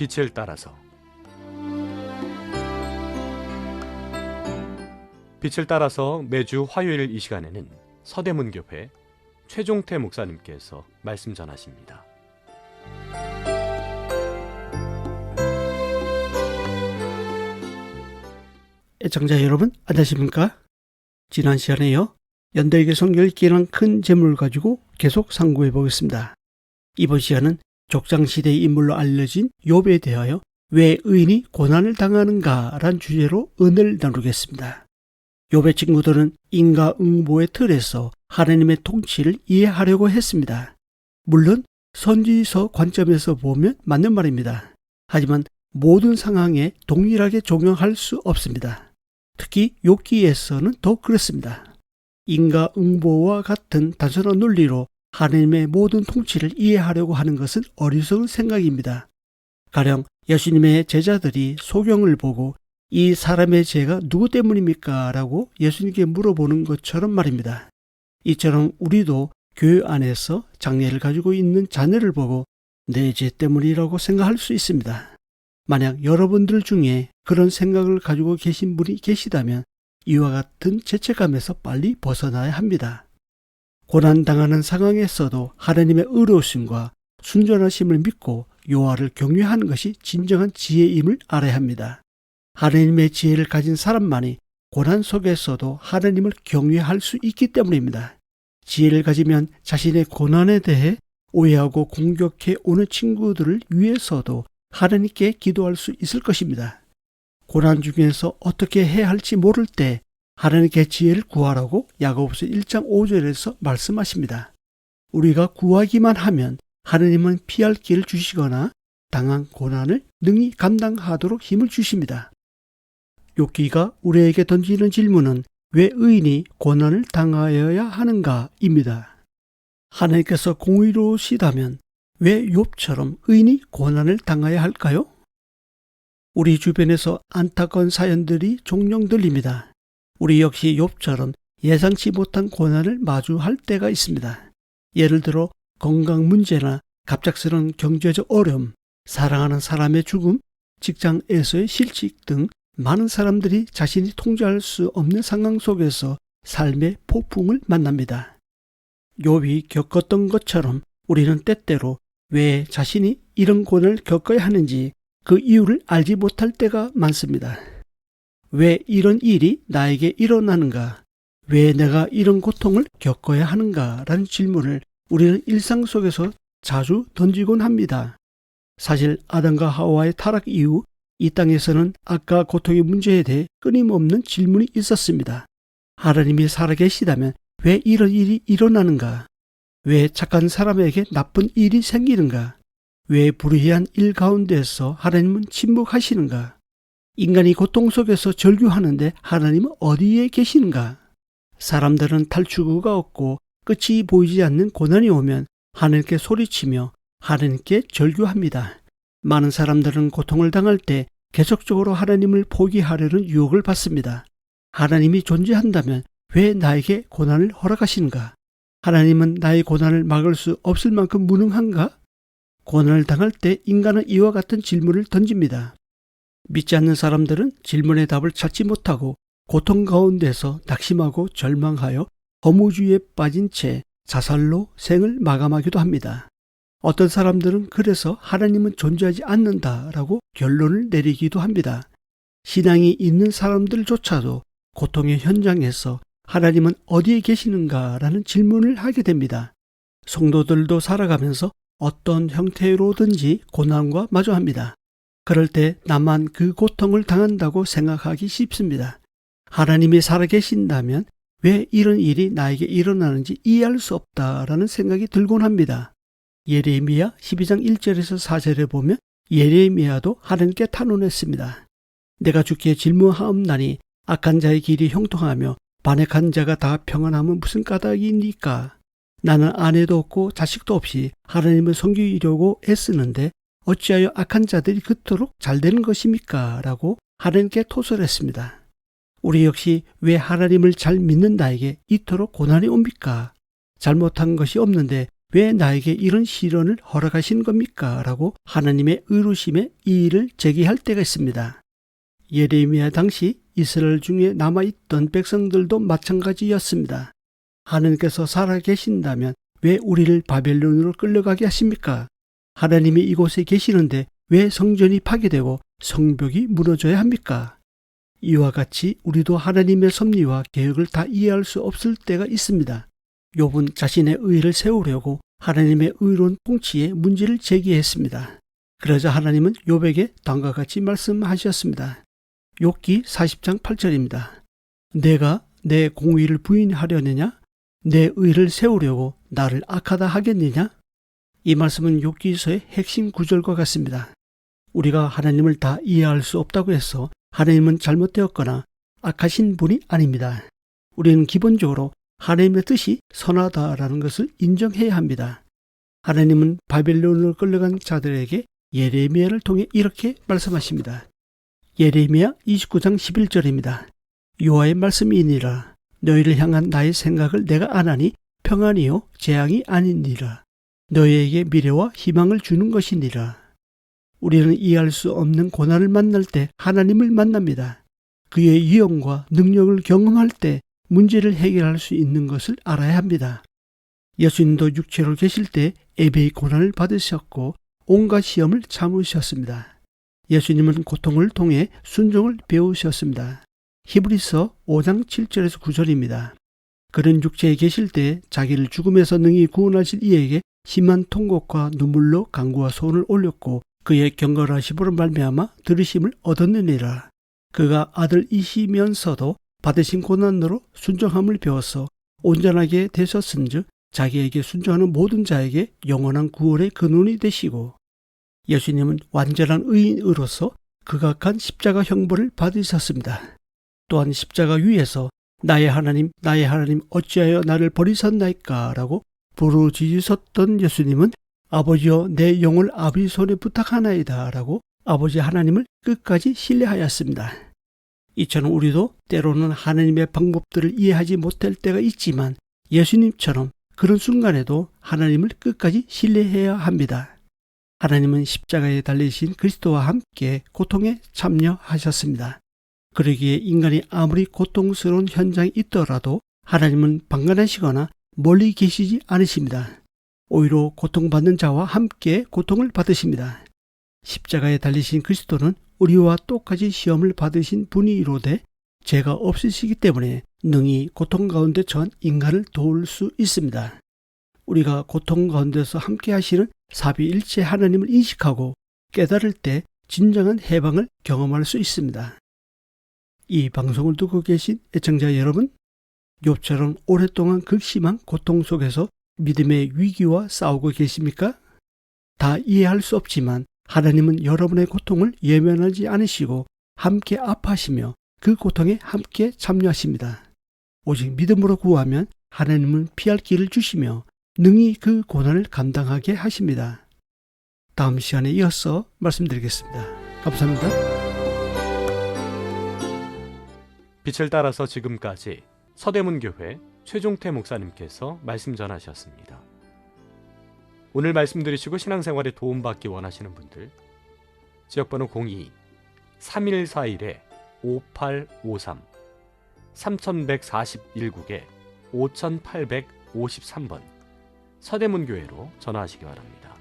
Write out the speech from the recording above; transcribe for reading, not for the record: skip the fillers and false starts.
빛을 따라서. 빛을 따라서 매주 화요일 이 시간에는 서대문교회 최종태 목사님께서 말씀 전하십니다. 애청자 여러분, 안녕하십니까? 지난 시간에요, 연대에게 성경 읽기라는 큰 제목을 가지고 계속 상고해 보겠습니다. 이번 시간은 족장시대의 인물로 알려진 욥에 대하여 왜 의인이 고난을 당하는가 란 주제로 은혜를 나누겠습니다. 욥의 친구들은 인과응보의 틀에서 하나님의 통치를 이해하려고 했습니다. 물론 선지서 관점에서 보면 맞는 말입니다. 하지만 모든 상황에 동일하게 적용할 수 없습니다. 특히 욥기에서는 더 그렇습니다. 인과응보와 같은 단순한 논리로 하나님의 모든 통치를 이해하려고 하는 것은 어리석은 생각입니다. 가령 예수님의 제자들이 소경을 보고 이 사람의 죄가 누구 때문입니까? 라고 예수님께 물어보는 것처럼 말입니다. 이처럼 우리도 교회 안에서 장애를 가지고 있는 자녀를 보고 내 죄 때문이라고 생각할 수 있습니다. 만약 여러분들 중에 그런 생각을 가지고 계신 분이 계시다면 이와 같은 죄책감에서 빨리 벗어나야 합니다. 고난당하는 상황에서도 하나님의 의로우심과 순전하심을 믿고 여호와를 경외하는 것이 진정한 지혜임을 알아야 합니다. 하나님의 지혜를 가진 사람만이 고난 속에서도 하나님을 경외할 수 있기 때문입니다. 지혜를 가지면 자신의 고난에 대해 오해하고 공격해 오는 친구들을 위해서도 하나님께 기도할 수 있을 것입니다. 고난 중에서 어떻게 해야 할지 모를 때 하나님께 지혜를 구하라고 야고보서 1장 5절에서 말씀하십니다. 우리가 구하기만 하면 하나님은 피할 길을 주시거나 당한 고난을 능히 감당하도록 힘을 주십니다. 욥기가 우리에게 던지는 질문은 왜 의인이 고난을 당하여야 하는가입니다. 하나님께서 공의로우시다면 왜 욥처럼 의인이 고난을 당해야 할까요? 우리 주변에서 안타까운 사연들이 종종 들립니다. 우리 역시 욥처럼 예상치 못한 고난을 마주할 때가 있습니다. 예를 들어 건강 문제나 갑작스러운 경제적 어려움, 사랑하는 사람의 죽음, 직장에서의 실직 등 많은 사람들이 자신이 통제할 수 없는 상황 속에서 삶의 폭풍을 만납니다. 욥이 겪었던 것처럼 우리는 때때로 왜 자신이 이런 고난을 겪어야 하는지 그 이유를 알지 못할 때가 많습니다. 왜 이런 일이 나에게 일어나는가? 왜 내가 이런 고통을 겪어야 하는가? 라는 질문을 우리는 일상 속에서 자주 던지곤 합니다. 사실 아담과 하와의 타락 이후 이 땅에서는 악과 고통의 문제에 대해 끊임없는 질문이 있었습니다. 하나님이 살아계시다면 왜 이런 일이 일어나는가? 왜 착한 사람에게 나쁜 일이 생기는가? 왜 불의한 일 가운데서 하나님은 침묵하시는가? 인간이 고통 속에서 절규하는데 하나님은 어디에 계시는가? 사람들은 탈출구가 없고 끝이 보이지 않는 고난이 오면 하나님께 소리치며 하나님께 절규합니다. 많은 사람들은 고통을 당할 때 계속적으로 하나님을 포기하려는 유혹을 받습니다. 하나님이 존재한다면 왜 나에게 고난을 허락하시는가? 하나님은 나의 고난을 막을 수 없을 만큼 무능한가? 고난을 당할 때 인간은 이와 같은 질문을 던집니다. 믿지 않는 사람들은 질문의 답을 찾지 못하고 고통 가운데서 낙심하고 절망하여 허무주의에 빠진 채 자살로 생을 마감하기도 합니다. 어떤 사람들은 그래서 하나님은 존재하지 않는다라고 결론을 내리기도 합니다. 신앙이 있는 사람들조차도 고통의 현장에서 하나님은 어디에 계시는가라는 질문을 하게 됩니다. 성도들도 살아가면서 어떤 형태로든지 고난과 마주합니다. 그럴 때 나만 그 고통을 당한다고 생각하기 쉽습니다. 하나님이 살아계신다면 왜 이런 일이 나에게 일어나는지 이해할 수 없다라는 생각이 들곤 합니다. 예레미야 12장 1절에서 4절에 보면 예레미야도 하나님께 탄원했습니다. 내가 주께 질문하옵나니 악한 자의 길이 형통하며 반역한 자가 다 평안하면 무슨 까닭이니까? 나는 아내도 없고 자식도 없이 하나님을 섬기려고 애쓰는데 어찌하여 악한 자들이 그토록 잘 되는 것입니까? 라고 하나님께 토설했습니다. 우리 역시 왜 하나님을 잘 믿는 나에게 이토록 고난이 옵니까? 잘못한 것이 없는데 왜 나에게 이런 시련을 허락하신 겁니까? 라고 하나님의 의로심에 이의를 제기할 때가 있습니다. 예레미야 당시 이스라엘 중에 남아있던 백성들도 마찬가지였습니다. 하나님께서 살아계신다면 왜 우리를 바벨론으로 끌려가게 하십니까? 하나님이 이곳에 계시는데 왜 성전이 파괴되고 성벽이 무너져야 합니까? 이와 같이 우리도 하나님의 섭리와 계획을 다 이해할 수 없을 때가 있습니다. 욥은 자신의 의를 세우려고 하나님의 의로운 통치에 문제를 제기했습니다. 그러자 하나님은 욥에게 다음과 같이 말씀하셨습니다. 욥기 40장 8절입니다. 내가 내 공의를 부인하려느냐? 내 의를 세우려고 나를 악하다 하겠느냐? 이 말씀은 욥기서의 핵심 구절과 같습니다. 우리가 하나님을 다 이해할 수 없다고 해서 하나님은 잘못되었거나 악하신 분이 아닙니다. 우리는 기본적으로 하나님의 뜻이 선하다라는 것을 인정해야 합니다. 하나님은 바벨론으로 끌려간 자들에게 예레미야를 통해 이렇게 말씀하십니다. 예레미야 29장 11절입니다. 여호와의 말씀이니라. 너희를 향한 나의 생각을 내가 아나니 평안이요 재앙이 아니니라. 너희에게 미래와 희망을 주는 것이니라. 우리는 이해할 수 없는 고난을 만날 때 하나님을 만납니다. 그의 위엄과 능력을 경험할 때 문제를 해결할 수 있는 것을 알아야 합니다. 예수님도 육체로 계실 때 예배의 고난을 받으셨고 온갖 시험을 참으셨습니다. 예수님은 고통을 통해 순종을 배우셨습니다. 히브리서 5장 7절에서 9절입니다. 그는 육체에 계실 때 자기를 죽음에서 능히 구원하실 이에게 심한 통곡과 눈물로 간구와 소원을 올렸고 그의 경건하심으로 말미암아 들으심을 얻었느니라. 그가 아들이시면서도 받으신 고난으로 순종함을 배워서 온전하게 되셨은즉 자기에게 순종하는 모든 자에게 영원한 구원의 근원이 되시고 예수님은 완전한 의인으로서 극악한 십자가 형벌을 받으셨습니다. 또한 십자가 위에서 나의 하나님 어찌하여 나를 버리셨나이까 라고 부르짖으셨던 예수님은 아버지여 내 영을 아버지 손에 부탁하나이다 라고 아버지 하나님을 끝까지 신뢰하였습니다. 이처럼 우리도 때로는 하나님의 방법들을 이해하지 못할 때가 있지만 예수님처럼 그런 순간에도 하나님을 끝까지 신뢰해야 합니다. 하나님은 십자가에 달리신 그리스도와 함께 고통에 참여하셨습니다. 그러기에 인간이 아무리 고통스러운 현장에 있더라도 하나님은 방관하시거나 멀리 계시지 않으십니다. 오히려 고통받는 자와 함께 고통을 받으십니다. 십자가에 달리신 그리스도는 우리와 똑같이 시험을 받으신 분이로되 죄가 없으시기 때문에 능히 고통 가운데 처한 인간을 도울 수 있습니다. 우리가 고통 가운데서 함께 하시는 삼위일체 하나님을 인식하고 깨달을 때 진정한 해방을 경험할 수 있습니다. 이 방송을 듣고 계신 애청자 여러분, 욥처럼 오랫동안 극심한 고통 속에서 믿음의 위기와 싸우고 계십니까? 다 이해할 수 없지만 하나님은 여러분의 고통을 예면하지 않으시고 함께 아파하시며 그 고통에 함께 참여하십니다. 오직 믿음으로 구하면 하나님은 피할 길을 주시며 능히 그 고난을 감당하게 하십니다. 다음 시간에 이어서 말씀드리겠습니다. 감사합니다. 빛을 따라서 지금까지 서대문교회 최종태 목사님께서 말씀 전하셨습니다. 오늘 말씀 들으시고 신앙생활에 도움받기 원하시는 분들 지역번호 02-3141-5853 3141국에 5853번 서대문교회로 전화하시기 바랍니다.